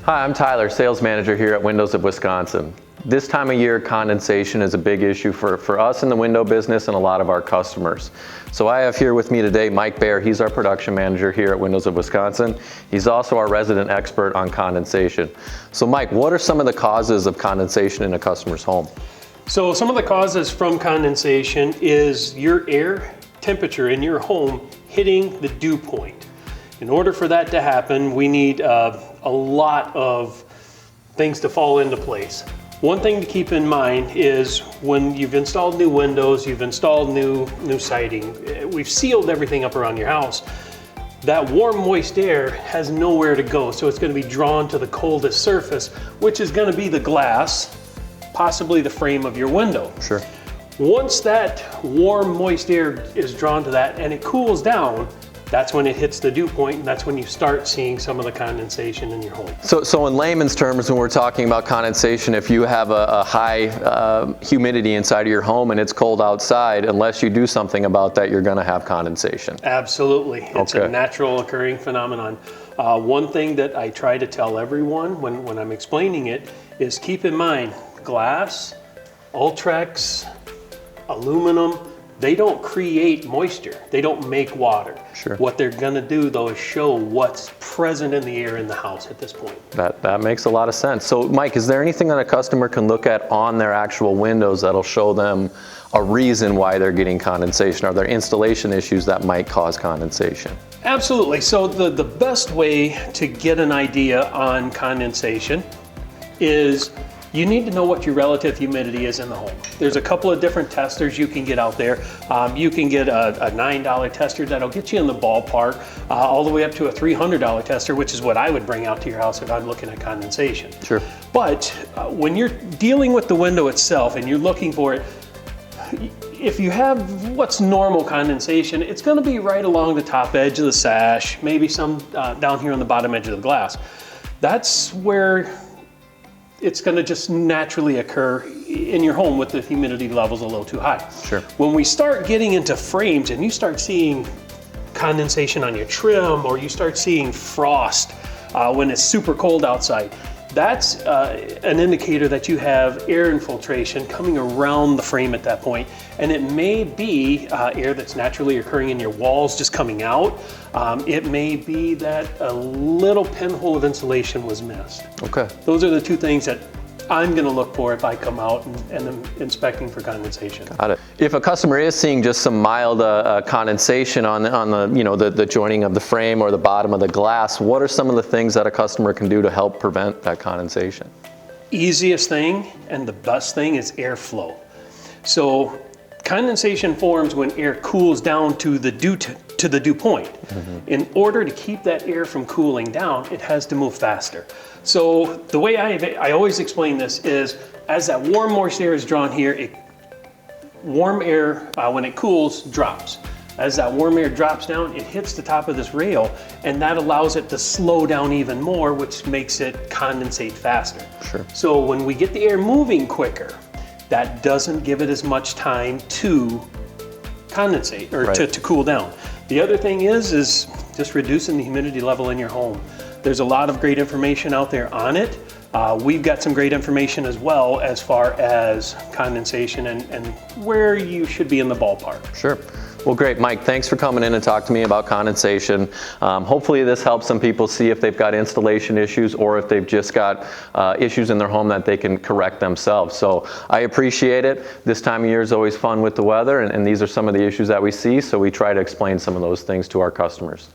Hi, I'm Tyler, sales manager here at Windows of Wisconsin. This time of year, condensation is a big issue for us in the window business and a lot of our customers. So I have here with me today Mike Baer. He's our production manager here at Windows of Wisconsin. He's also our resident expert on condensation. So Mike, what are some of the causes of condensation in a customer's home? So some of the causes from condensation is your air temperature in your home hitting the dew point. In order for that to happen, we need a lot of things to fall into place. One thing to keep in mind is when you've installed new windows, you've installed new siding, we've sealed everything up around your house, that warm, moist air has nowhere to go. So it's going to be drawn to the coldest surface, which is going to be the glass, possibly the frame of your window. Sure. Once that warm, moist air is drawn to that and it cools down, that's when it hits the dew point, and that's when you start seeing some of the condensation in your home. So in layman's terms, when we're talking about condensation, if you have a high humidity inside of your home and it's cold outside, unless you do something about that, you're going to have condensation. Absolutely. It's Okay. a natural occurring phenomenon. One thing that I try to tell everyone when I'm explaining it is keep in mind, glass, Ultrex, aluminum, they don't create moisture. They don't make water. Sure. What they're gonna do though is show what's present in the air in the house at this point. That makes a lot of sense. So Mike, is there anything that a customer can look at on their actual windows that'll show them a reason why they're getting condensation? Are there installation issues that might cause condensation? Absolutely. So the best way to get an idea on condensation is you need to know what your relative humidity is in the home. There's a couple of different testers you can get out there. You can get a $9 tester that'll get you in the ballpark, all the way up to a $300 tester, which is what I would bring out to your house if I'm looking at condensation. Sure. But when you're dealing with the window itself and you're looking for it, if you have what's normal condensation, it's going to be right along the top edge of the sash, maybe some down here on the bottom edge of the glass. That's where it's going to just naturally occur in your home with the humidity levels a little too high. Sure. When we start getting into frames and you start seeing condensation on your trim, or you start seeing frost when it's super cold outside, that's an indicator that you have air infiltration coming around the frame at that point. And it may be air that's naturally occurring in your walls just coming out. It may be that a little pinhole of insulation was missed. Okay. Those are the two things that I'm going to look for if I come out and am inspecting for condensation. Got it. If a customer is seeing just some mild condensation on the joining of the frame or the bottom of the glass, what are some of the things that a customer can do to help prevent that condensation? Easiest thing and the best thing is airflow. So condensation forms when air cools down to the dew point. Mm-hmm. In order to keep that air from cooling down, it has to move faster. So the way I always explain this is, as that warm, moist air is drawn here, warm air, when it cools, drops. As that warm air drops down, it hits the top of this rail, and that allows it to slow down even more, which makes it condensate faster. Sure. So when we get the air moving quicker, that doesn't give it as much time to condensate or right. to cool down. The other thing is just reducing the humidity level in your home. There's a lot of great information out there on it. We've got some great information as well as far as condensation and where you should be in the ballpark. Sure. Well, great, Mike. Thanks for coming in and talking to me about condensation. Hopefully this helps some people see if they've got installation issues or if they've just got issues in their home that they can correct themselves. So I appreciate it. This time of year is always fun with the weather, and these are some of the issues that we see, so we try to explain some of those things to our customers.